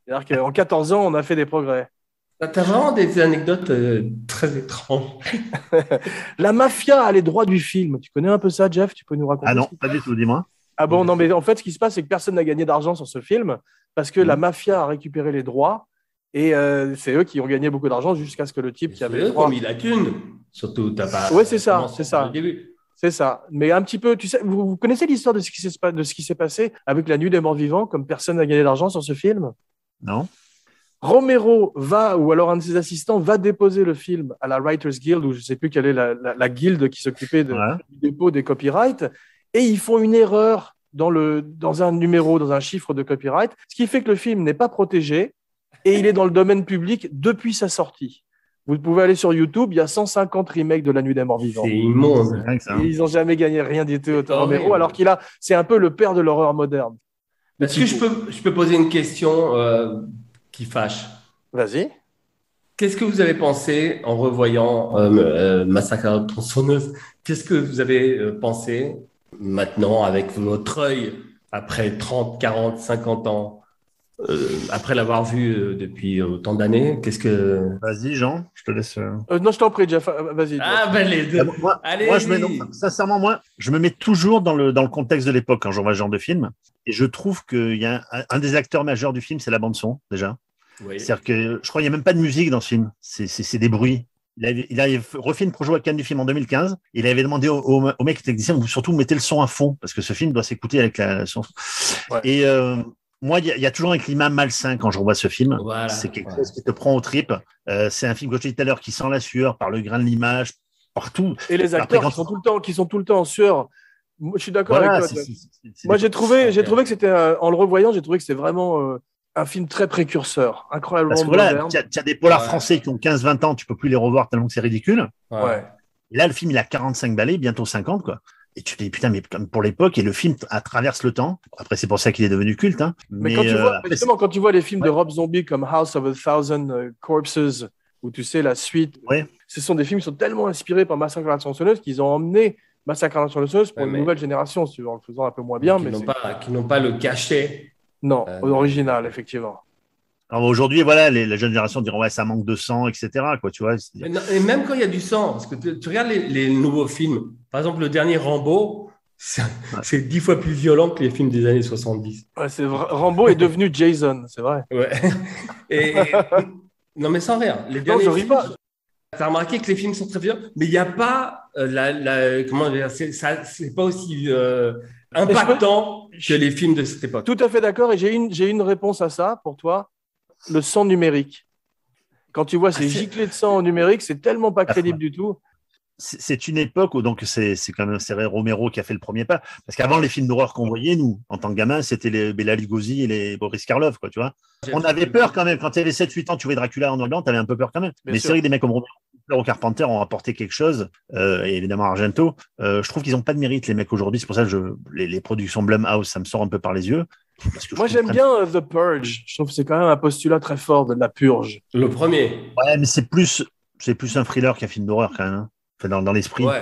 C'est-à-dire qu'en 14 ans, on a fait des progrès. T'as vraiment des anecdotes très étranges. La mafia a les droits du film. Tu connais un peu ça, Jeff? Tu peux nous raconter? Ah non, pas du tout, dis-moi. Ah bon, non, mais en fait, ce qui se passe, c'est que personne n'a gagné d'argent sur ce film parce que la mafia a récupéré les droits et c'est eux qui ont gagné beaucoup d'argent jusqu'à ce que le type qui avait les droits... Comme il a thune. Surtout, t'as pas... Oui, c'est ça. Début. C'est ça. Mais un petit peu, tu sais, vous connaissez l'histoire de ce qui s'est passé avec La Nuit des Morts Vivants, comme personne n'a gagné d'argent sur ce film? Non. Romero ou alors un de ses assistants, va déposer le film à la Writers Guild, ou je ne sais plus quelle est la guilde qui s'occupait du dépôt des copyrights, et ils font une erreur dans un numéro, dans un chiffre de copyright, ce qui fait que le film n'est pas protégé et il est dans le domaine public depuis sa sortie. Vous pouvez aller sur YouTube, il y a 150 remakes de La Nuit des Morts Vivants. C'est immonde. Ils n'ont jamais gagné rien du tout, Romero, alors c'est un peu le père de l'horreur moderne. Est-ce que je peux poser une question qui fâche? Vas-y. Qu'est-ce que vous avez pensé en revoyant Massacre à la tronçonneuse? Qu'est-ce que vous avez pensé maintenant avec votre œil après 30, 40, 50 ans, après l'avoir vu depuis autant d'années? Vas-y, Jean, je te laisse. Non, je t'en prie, Jeff. Vas-y. Ah, ben les deux. Sincèrement, moi, je me mets toujours dans le contexte de l'époque quand je vois ce genre de film. Et je trouve qu'il y a un des acteurs majeurs du film, c'est la bande-son, déjà. Oui. C'est-à-dire que je crois qu'il n'y a même pas de musique dans ce film. C'est des bruits. Il avait refait une projo à Cannes du film en 2015. Il avait demandé au mec technicien, surtout mettez le son à fond, parce que ce film doit s'écouter avec la son. Ouais. Et moi, il y a toujours un climat malsain quand je revois ce film. Voilà, c'est quelque chose qui te prend aux tripes. C'est un film, comme je te disais tout à l'heure, qui sent la sueur par le grain de l'image, partout. Et les acteurs qui sont tout le temps en sueur. Je suis d'accord avec toi. Moi, j'ai trouvé que c'était, en le revoyant, j'ai trouvé que c'était vraiment un film très précurseur, incroyablement parce que voilà, tu as des polars français qui ont 15-20 ans, tu peux plus les revoir tellement que c'est ridicule. Ouais. Et là, le film, il a 45 balais, bientôt 50, quoi. Et tu te dis, putain, mais comme pour l'époque, et le film traverse le temps. Après, c'est pour ça qu'il est devenu culte. Hein. Mais quand tu vois les films de Rob Zombie comme House of a Thousand Corpses, où tu sais la suite, ce sont des films qui sont tellement inspirés par Massacre à la tronçonneuse qu'ils ont emmené Massacre à la tronçonneuse pour une nouvelle génération, si tu veux, en le faisant un peu moins bien. Qui n'ont pas le cachet. Non, original, effectivement. Alors aujourd'hui, voilà, la jeune génération diront ça manque de sang, etc. Quoi, tu vois. Et même quand il y a du sang, parce que tu regardes les nouveaux films, par exemple le dernier Rambo, c'est 10 fois plus violent que les films des années 70. Ouais, Rambo est devenu Jason, c'est vrai. Ouais. Non mais sans rire. Les derniers films, pas. T'as remarqué que les films sont très violents, mais il n'y a pas comment dire, c'est pas aussi impactant que les films de cette époque. Tout à fait d'accord, et j'ai une réponse à ça pour toi. Le sang numérique. Quand tu vois ces giclées de sang en numérique, c'est tellement pas crédible du tout. C'est une époque où donc c'est quand même Romero qui a fait le premier pas. Parce qu'avant, les films d'horreur qu'on voyait, nous, en tant que gamins, c'était les Bela Lugosi et les Boris Karloff, quoi, tu vois. On avait peur quand même. Quand tu avais 7-8 ans, tu voyais Dracula en noir et blanc, tu avais un peu peur quand même. Bien sûr. C'est vrai que des mecs comme Romero Carpenter ont apporté quelque chose, et évidemment Argento. Je trouve qu'ils n'ont pas de mérite, les mecs aujourd'hui. C'est pour ça que les productions Blumhouse, ça me sort un peu par les yeux. Moi, j'aime bien The Purge. Je trouve que c'est quand même un postulat très fort de la purge. Le premier. Ouais, mais c'est plus un thriller qu'un film d'horreur quand même. Hein. Enfin, dans l'esprit. Ouais.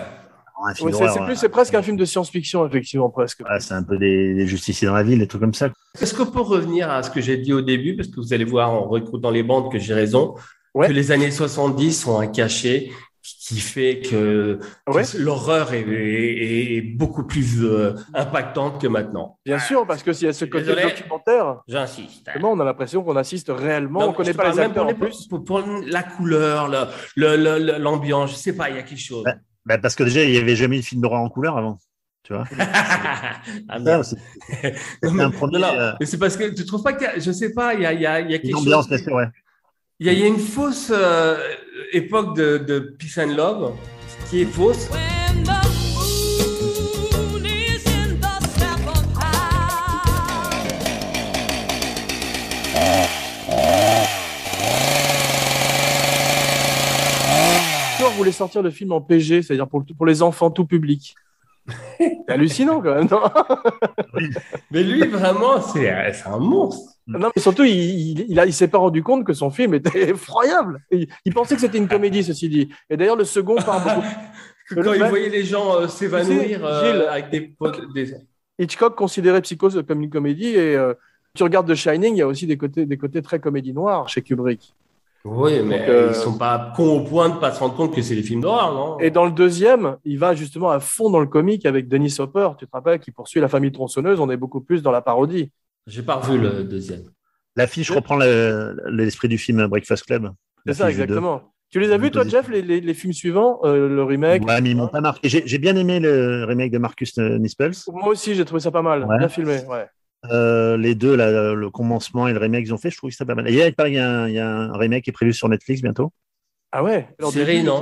C'est presque un film de science-fiction, effectivement, presque. Ouais, c'est un peu des justiciers dans la ville, des trucs comme ça. Est-ce qu'on peut revenir à ce que j'ai dit au début, parce que vous allez voir en recrutant les bandes que j'ai raison, que les années 70 sont un cachet qui fait que l'horreur est beaucoup plus impactante que maintenant. Bien sûr, parce que s'il y a ce côté documentaire, j'insiste. On a l'impression qu'on assiste réellement, on ne connaît pas les acteurs en plus. Pour la couleur, l'ambiance, je ne sais pas, il y a quelque chose. Parce que déjà, il n'y avait jamais eu de film d'horreur en couleur avant. tu vois. Ah, merde. C'est Non, un premier, mais c'est parce que tu trouves pas que, je sais pas, il y a une quelque ambiance, chose. bien sûr, ouais. Il y a une fausse époque de Peace and Love qui est fausse. When the moon is in the seventh house. Thor voulait sortir le film en PG, c'est-à-dire pour les enfants tout public. C'est hallucinant quand même, non? Mais lui, vraiment, c'est un monstre. Non, mais surtout, il s'est pas rendu compte que son film était effroyable. Il pensait que c'était une comédie, ceci dit. Et d'ailleurs, le second parle beaucoup. Quand il voyait les gens s'évanouir Gilles, avec des... Hitchcock considérait Psychose comme une comédie et tu regardes The Shining, il y a aussi des côtés très comédie noire chez Kubrick. Oui, mais Donc, ils sont pas cons au point de pas se rendre compte que c'est des films d'horreur, non? Et dans le deuxième, il va justement à fond dans le comique avec Dennis Hopper, tu te rappelles, qui poursuit la famille tronçonneuse. On est beaucoup plus dans la parodie. J'ai pas revu le deuxième. L'affiche reprend l'esprit du film Breakfast Club. C'est ça, L'affiche du exactement. Tu les as vus, toi, Jeff, les films suivants, le remake? Ouais, mais ils m'ont pas marqué. J'ai bien aimé le remake de Marcus Nispels. Moi aussi, j'ai trouvé ça pas mal. Ouais. Bien filmé, ouais. Les deux, là, le commencement et le remake qu'ils ont fait, je trouve que c'était pas mal. Et il y a un remake qui est prévu sur Netflix bientôt. Ah ouais? Alors, Série, non?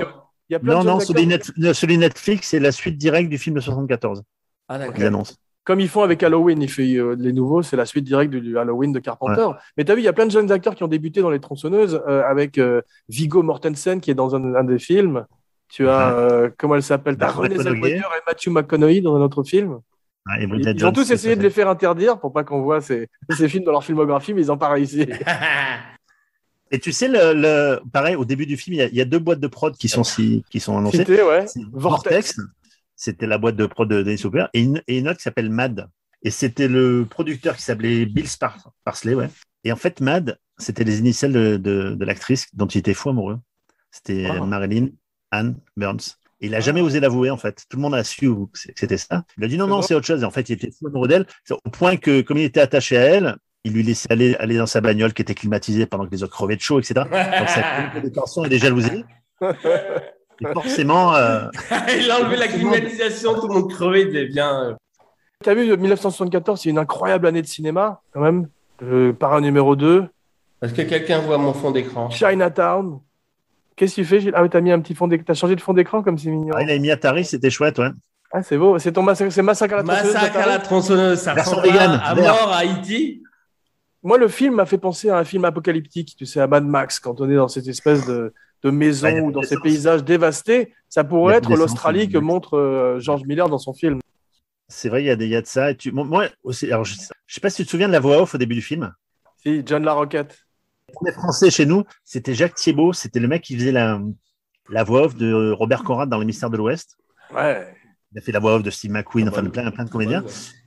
Il y a plein de Non, jeunes acteurs. celui Netflix, c'est la suite directe du film de 74. Ah, d'accord. Ils annoncent. Comme ils font avec Halloween, il fait les nouveaux, c'est la suite directe du Halloween de Carpenter. Ouais. Mais tu as vu, il y a plein de jeunes acteurs qui ont débuté dans les tronçonneuses avec Viggo Mortensen qui est dans un des films. Tu as, comment elle s'appelle? T'as Renée Zellweger et Matthew McConaughey dans un autre film. Ouais, et Ils ont tous essayé de les faire interdire pour pas qu'on voit ces films dans leur filmographie, mais ils n'ont pas réussi. Et tu sais, pareil, au début du film, il y a deux boîtes de prod qui sont annoncées. C'était, ouais. C'est Vortex. C'était la boîte de prod de Dennis Hopper, et une autre qui s'appelle Mad. Et c'était le producteur qui s'appelait Bill Parsley, ouais. Et en fait, Mad, c'était les initiales de l'actrice dont il était fou amoureux. C'était Marilyn Ann Burns. Et il n'a jamais osé l'avouer, en fait. Tout le monde a su que c'était ça. Il a dit non, c'est autre chose. Et en fait, il était fou amoureux d'elle, au point que, comme il était attaché à elle, il lui laissait aller dans sa bagnole qui était climatisée pendant que les autres crevaient de chaud, etc. Donc, ça crée des tensions et des jalousies. Et forcément. Il a enlevé la climatisation, tout le monde crevait, il était bien. Tu as vu, 1974, c'est une incroyable année de cinéma, quand même. Parrain numéro 2. Est-ce que quelqu'un voit mon fond d'écran? Chinatown. Qu'est-ce que tu fais, Gilles? Ah, t'as mis un petit fond d'écran. T'as changé de fond d'écran comme c'est mignon. Ah, il a mis Atari, c'était chouette, ouais. Ah, c'est beau. C'est ton massacre, c'est Massacre à la tronçonneuse. Massacre à la tronçonneuse, ça Version ressemble vegan, à vert. mort à Haïti. Moi, le film m'a fait penser à un film apocalyptique, tu sais, à Mad Max, quand on est dans cette espèce de maison Ouais, ou dans ces d'essence. paysages dévastés. Ça Il y pourrait a être d'essence, l'Australie que ouais. montre George Miller dans son film. C'est vrai, il y a de ça. Et moi aussi, alors, je sais pas si tu te souviens de la voix off au début du film. Si, John LaRoquette. Les Français chez nous, c'était Jacques Thiebaud, c'était le mec qui faisait la voix off de Robert Conrad dans Les Mystères de l'Ouest. Ouais. Il a fait la voix off de Steve McQueen, enfin plein de comédiens.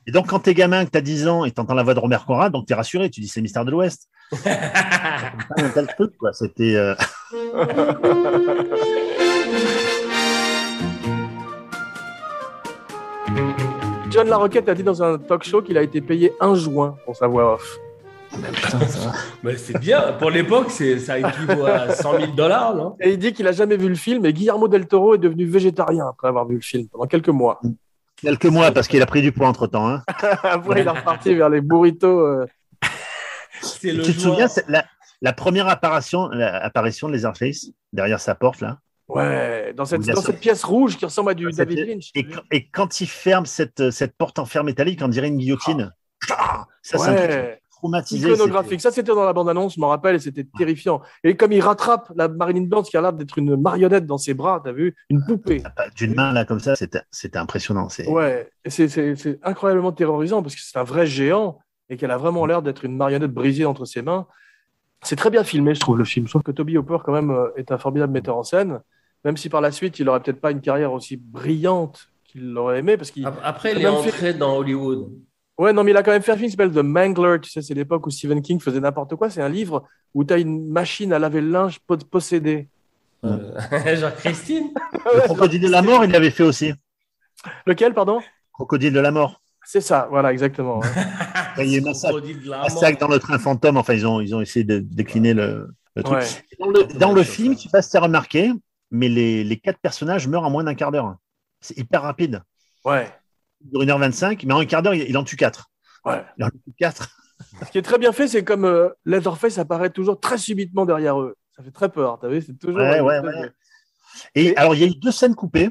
Et donc, quand t'es gamin, que t'as 10 ans et t'entends la voix de Robert Conrad, donc t'es rassuré, tu dis c'est Les Mystères de l'Ouest. C'est pas un tel truc, quoi. C'était. John LaRoquette a dit dans un talk show qu'il a été payé 1 juin pour sa voix off. Mais c'est bien, pour l'époque, ça équivaut à 100 000 $, non? Et il dit qu'il a jamais vu le film et Guillermo del Toro est devenu végétarien après avoir vu le film pendant quelques mois. Quelques mois, parce qu'il a pris du poids entre temps. Hein. Après, il est reparti vers les burritos. C'est le Tu te joueur. souviens, c'est la première apparition de Leatherface derrière sa porte, là. Ouais, dans Vous cette pièce rouge qui ressemble à du David Lynch. Et quand il ferme cette porte en fer métallique, on dirait une guillotine. Ça, c'est un truc Ouais, traumatisé. iconographique. Ça, c'était dans la bande-annonce, je m'en rappelle, et c'était terrifiant. Et comme il rattrape la Marilyn Burns qui a l'air d'être une marionnette dans ses bras, t'as vu? Une poupée. D'une main, là, comme ça, c'était impressionnant. Ouais, et c'est incroyablement terrorisant parce que c'est un vrai géant et qu'elle a vraiment l'air d'être une marionnette brisée entre ses mains. C'est très bien filmé, je trouve, le film. Je trouve que Toby Hooper, quand même, est un formidable metteur en scène, même si par la suite, il n'aurait peut-être pas une carrière aussi brillante qu'il l'aurait aimé. Parce qu'il Après, il a est même entré dans Hollywood. Ouais, non, mais il a quand même fait un film qui s'appelle The Mangler. Tu sais, c'est l'époque où Stephen King faisait n'importe quoi. C'est un livre où tu as une machine à laver le linge possédée. Genre Christine. Le Crocodile de la mort, il l'avait fait aussi. Lequel, pardon? Crocodile de la mort. C'est ça, voilà, exactement. Ouais. Il y a eu Massacre Crocodile de la Massacre mort. dans le train fantôme. Enfin, ils ont essayé de décliner le truc. Ouais. Dans le film, je ne sais pas si tu as remarqué, mais les 4 personnages meurent en moins d'1 quart d'heure. C'est hyper rapide. Ouais. dure 1h25, mais en un quart d'heure, il en tue 4. Ouais. Il en tue 4. Ce qui est très bien fait, c'est comme Leatherface apparaît toujours très subitement derrière eux. Ça fait très peur, t'as vu? C'est toujours Ouais, une ouais, espèce ouais. de- Et alors, il y a eu 2 scènes coupées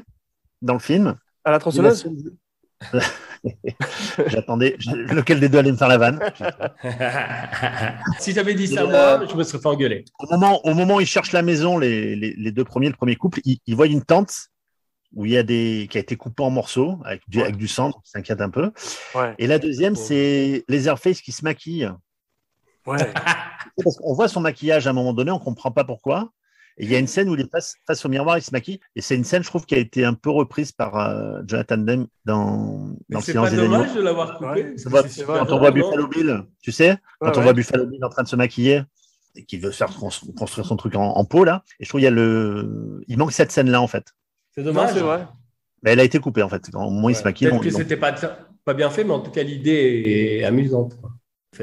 dans le film. À la tronçonneuse. J'attendais. Lequel des deux allait me faire la vanne? Si j'avais dit ça moi, je me serais fait engueuler. Au moment où ils cherchent la maison, les deux premiers, le premier couple, ils voient une tente où il y a qui a été coupée en morceaux avec du sang, donc ils s'inquiètent un peu. Ouais. Et la deuxième, c'est Leatherface qui se maquille. Ouais. Parce qu'on voit son maquillage à un moment donné, on comprend pas pourquoi. Et il y a une scène où il est face au miroir, il se maquille. Et c'est une scène, je trouve, qui a été un peu reprise par Jonathan Demme dans Le C'est Silence pas des agneaux. dommage de l'avoir coupé. Ouais. Parce Tu que vois, c'est super quand on voit drôle, non Buffalo Bill, tu sais, quand on Ouais. voit Buffalo Bill en train de se maquiller et qu'il veut faire construire son truc en peau, là, et je trouve il manque cette scène-là, en fait. C'est Non, dommage. c'est vrai. Mais elle a été coupée, en fait. Au moins, il se maquille. Peut-être que c'était pas bien fait, mais en tout cas, l'idée est amusante.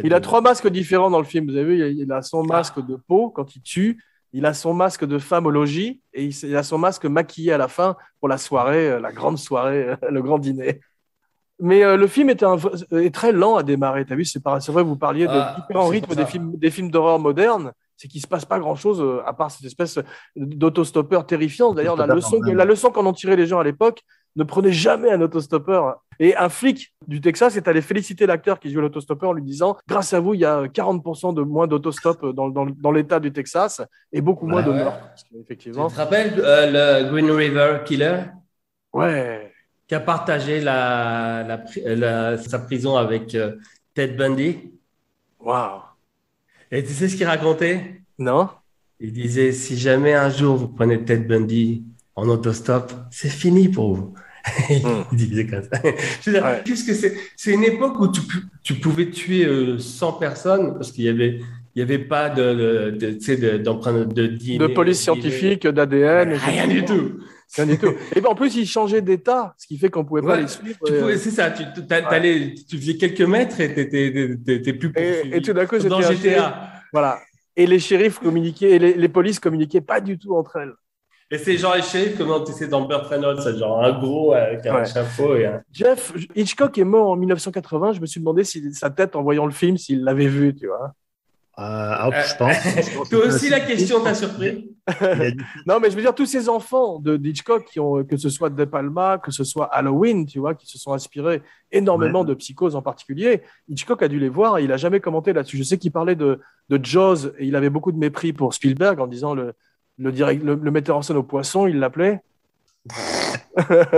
Il a 3 masques différents dans le film. Vous avez vu, il a son masque de peau quand il tue, il a son masque de femme au logis et il a son masque maquillé à la fin pour la soirée, la grande soirée, le grand dîner. Mais le film est très lent à démarrer. T'as vu, c'est vrai, vous parliez de différents c'est rythmes pour ça. des films d'horreur modernes. C'est qu'il se passe pas grand-chose à part cette espèce d'autostoppeur terrifiant. D'ailleurs, la leçon qu'en ont tiré les gens à l'époque, ne prenez jamais un autostoppeur. Et un flic du Texas est allé féliciter l'acteur qui joue l'autostoppeur en lui disant « Grâce à vous, il y a 40% de moins d'autostop dans l'État du Texas et beaucoup moins de Ouais. meurtres. » Tu Effectivement. te rappelles le Green River Killer Ouais. qui a partagé sa prison avec Ted Bundy? Waouh. Et tu sais ce qu'il racontait? Non? Il disait, si jamais un jour vous prenez Ted Bundy en autostop, c'est fini pour vous. Il disait comme ça. Je veux dire, Ouais. puisque c'est une époque où tu pouvais tuer 100 personnes parce qu'il y avait pas d'empreinte de DNA. De police scientifique, d'ADN. Rien du tout. Rien du tout. Et ben en plus, ils changeaient d'état, ce qui fait qu'on pouvait pas Ouais, les suivre. c'est ça, tu faisais quelques mètres et t'étais plus poursuivi. Et tout d'un coup, Comme dans c'était un GTA. shérif. Voilà. Et les shérifs communiquaient, et les polices communiquaient pas du tout entre elles. Et c'est genre les shérifs, comment tu sais, dans Burt Reynolds, c'est genre un gros avec un Ouais. chapeau et un... Jeff Hitchcock est mort en 1980. Je me suis demandé si sa tête, en voyant le film, s'il l'avait vu, tu vois. Je pense. Toi aussi, la question t'a surpris? Non, mais je veux dire, tous ces enfants d'Hitchcock, que ce soit De Palma, que ce soit Halloween, tu vois, qui se sont inspirés énormément de Psychose en particulier, Hitchcock a dû les voir et il n'a jamais commenté là-dessus. Je sais qu'il parlait de Jaws et il avait beaucoup de mépris pour Spielberg en disant le metteur en scène au poisson, il l'appelait.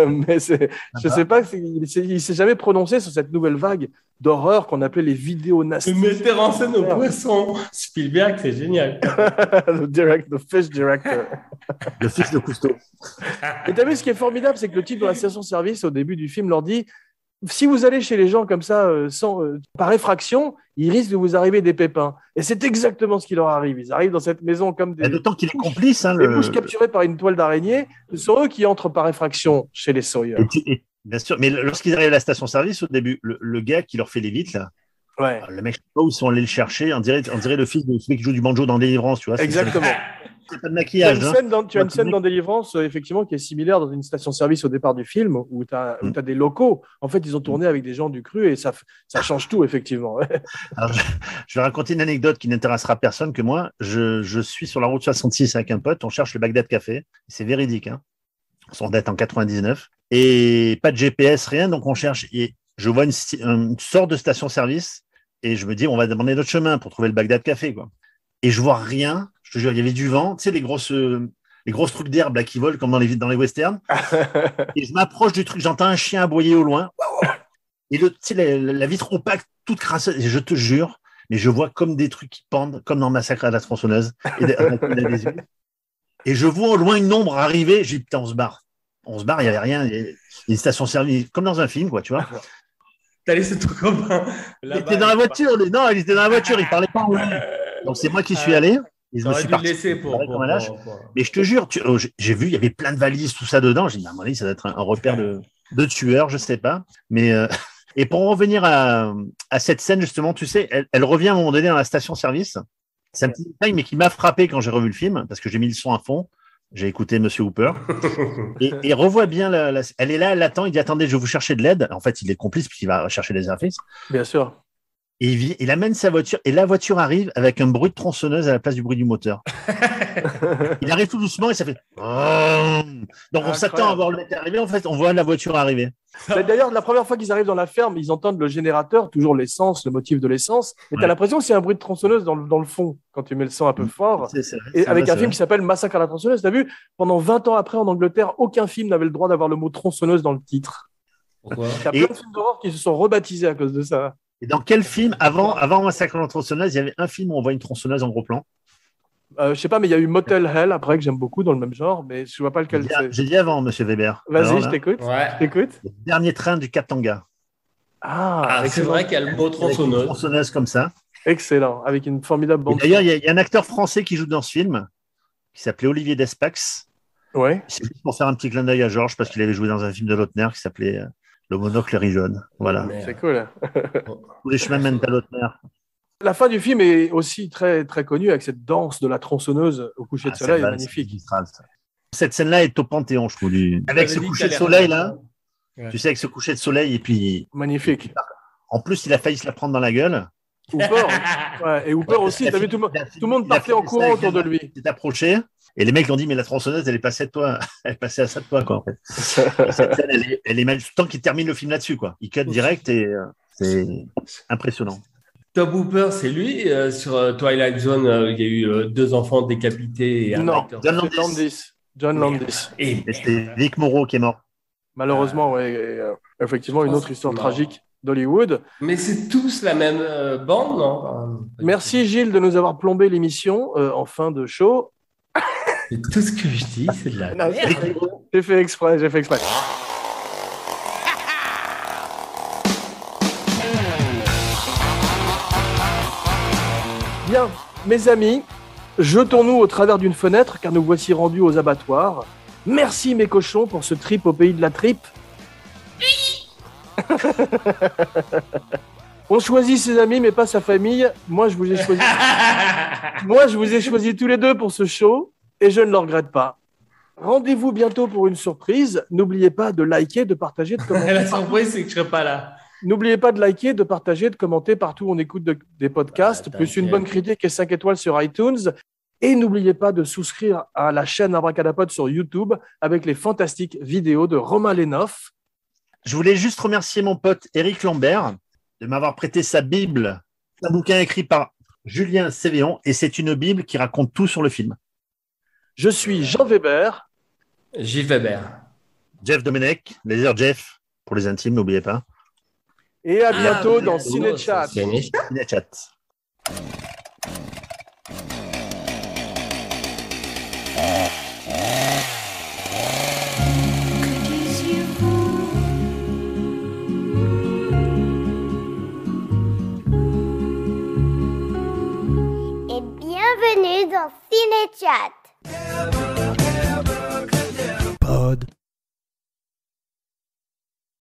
Mais je sais pas, il s'est jamais prononcé sur cette nouvelle vague d'horreur qu'on appelait les vidéos nasty. Le metteur en scène au poisson. Spielberg, c'est génial. The fish director. Le fils de Cousteau. Et t'as vu, ce qui est formidable, c'est que le type de la station-service, au début du film, leur dit si vous allez chez les gens comme ça, par effraction, il risque de vous arriver des pépins. Et c'est exactement ce qui leur arrive. Ils arrivent dans cette maison comme des D'autant qu'il est complice. Hein, des mouches capturées par une toile d'araignée. Ce sont eux qui entrent par effraction chez les Sawyer. Bien sûr, mais lorsqu'ils arrivent à la station-service, au début, le gars qui leur fait les vitres, là, Ouais. le mec, je sais pas où ils sont allés le chercher, on dirait le fils de celui qui joue du banjo dans Délivrance, tu vois. Exactement. C'est pas de Tu as maquillage. une scène dans Délivrance, effectivement, qui est similaire dans une station-service au départ du film, où tu as des locaux. En fait, ils ont tourné avec des gens du cru et ça change tout, effectivement. Alors, je vais raconter une anecdote qui n'intéressera personne que moi. Je suis sur la route 66 avec un pote, on cherche le Bagdad Café. C'est véridique, hein. On date en 99. Et pas de GPS, rien, donc on cherche. Et je vois une sorte de station-service et je me dis, on va demander notre chemin pour trouver le Bagdad Café, quoi. Et je vois rien. Je te jure, il y avait du vent. Tu sais, les grosses trucs d'herbe là qui volent comme dans les westerns. Et je m'approche du truc, j'entends un chien aboyer au loin. Et tu sais, la vitre opaque, toute crasseuse. Et je te jure, mais je vois comme des trucs qui pendent, comme dans Massacre à la tronçonneuse. Et je vois au loin une ombre arriver. Je dis, putain, on se barre. On se barre, il n'y avait rien. Il y a une station-service, comme dans un film, quoi, tu vois. T'as laissé ton copain. Il était dans la voiture. Non, il était dans la voiture, il parlait pas anglais. Donc c'est moi qui suis allé. Et je me T'aurais suis dû le parti. laisser pour Mais je te jure, j'ai vu, il y avait plein de valises, tout ça dedans. J'ai dit, à mon avis, ça doit être un repère de tueurs, je sais pas. Mais et pour en revenir à cette scène, justement, tu sais, elle revient à un moment donné dans la station-service. C'est un petit détail, mais qui m'a frappé quand j'ai revu le film, parce que j'ai mis le son à fond. J'ai écouté Monsieur Hooper et revoit bien elle est là, elle l'attend, il dit attendez, je vais vous chercher de l'aide. En fait, il est complice puisqu'il va chercher les interfaces. Bien sûr. Et il amène sa voiture et la voiture arrive avec un bruit de tronçonneuse à la place du bruit du moteur. Il arrive tout doucement et ça fait. Donc on s'attend à voir le mec arriver. En fait, on voit la voiture arriver. D'ailleurs, la première fois qu'ils arrivent dans la ferme, ils entendent le générateur, toujours l'essence, le motif de l'essence. Mais tu as l'impression que c'est un bruit de tronçonneuse dans le fond quand tu mets le son un peu fort. Et avec un film qui s'appelle Massacre à la tronçonneuse. Tu as vu, pendant 20 ans après en Angleterre, aucun film n'avait le droit d'avoir le mot tronçonneuse dans le titre. Pourquoi? Il y a plein de films d'horreur qui se sont rebaptisés à cause de ça. Et dans quel film, avant Massacre à la tronçonneuse, il y avait un film où on voit une tronçonneuse en gros plan? Je sais pas, mais il y a eu Motel Hell après que j'aime beaucoup dans le même genre, mais je vois pas lequel c'est. J'ai dit avant, Monsieur Weber. Vas-y, Alors, je là, t'écoute. Ouais. Je t'écoute. Le dernier train du Katanga. Ah, c'est excellent. vrai qu'il y a le mot Avec une tronçonneuse. tronçonneuse comme ça. Excellent, avec une formidable Et bande. d'ailleurs, il y a un acteur français qui joue dans ce film, qui s'appelait Olivier Despax. Ouais. C'est juste pour faire un petit clin d'œil à Georges, parce qu'il avait joué dans un film de Lautner qui s'appelait Le monocle rit jaune. Voilà. Merde. C'est cool. Tous les chemins mènent à Lautner. La fin du film est aussi très, très connue avec cette danse de la tronçonneuse au coucher de soleil, celle-là, magnifique. c'est magistral, ça. Cette scène-là est au Panthéon, je trouve. Avec ce T'avais dit coucher que de t'allais soleil, regarder là, ça. tu sais, avec ce coucher de soleil, et puis, Magnifique. en plus, il a failli se la prendre dans la gueule. Hooper, ouais, et Hooper aussi, t'as vu, tout le monde partait en courant autour de lui. Il s'est approché, et les mecs lui ont dit, mais la tronçonneuse, elle est passée de toi. Elle est passée à ça de toi, quoi, en fait. Et cette scène, elle est mal, tant qu'il termine le film là-dessus, quoi. Il cut direct et c'est impressionnant. Tom Hooper, c'est lui. Sur Twilight Zone, il y a eu 2 enfants décapités et un Non, acteur. John c'est Landis. John Landis. Et Et c'était Vic Morrow qui est mort. Malheureusement, ouais, et, effectivement, une autre histoire tragique d'Hollywood. Mais c'est tous la même bande, non? Merci Gilles de nous avoir plombé l'émission en fin de show. C'est tout ce que je dis, c'est de la Non, merde. J'ai fait exprès, j'ai fait exprès. Bien, mes amis, jetons-nous au travers d'une fenêtre car nous voici rendus aux abattoirs. Merci mes cochons pour ce trip au pays de la tripe. On choisit ses amis mais pas sa famille. Moi je vous ai choisi. Moi je vous ai choisi tous les deux pour ce show et je ne le regrette pas. Rendez-vous bientôt pour une surprise. N'oubliez pas de liker, de partager, de commenter. La surprise, c'est que je serai pas là. N'oubliez pas de liker, de partager, de commenter partout où on écoute des podcasts, Ah, plus une t'inquiète. bonne critique et 5 étoiles sur iTunes. Et n'oubliez pas de souscrire à la chaîne Abracadapod sur YouTube avec les fantastiques vidéos de Romain Lenoff. Je voulais juste remercier mon pote Éric Lambert de m'avoir prêté sa Bible, un bouquin écrit par Julien Sévéon, et c'est une Bible qui raconte tout sur le film. Je suis Jean Weber. Gilles Weber. Jeff Domenech, Laser Jeff, pour les intimes, n'oubliez pas. Et à bientôt Ah, dans bientôt, Cinéchat. c'est Ciné- Cinechat. Et bienvenue dans Cinéchat. Pod.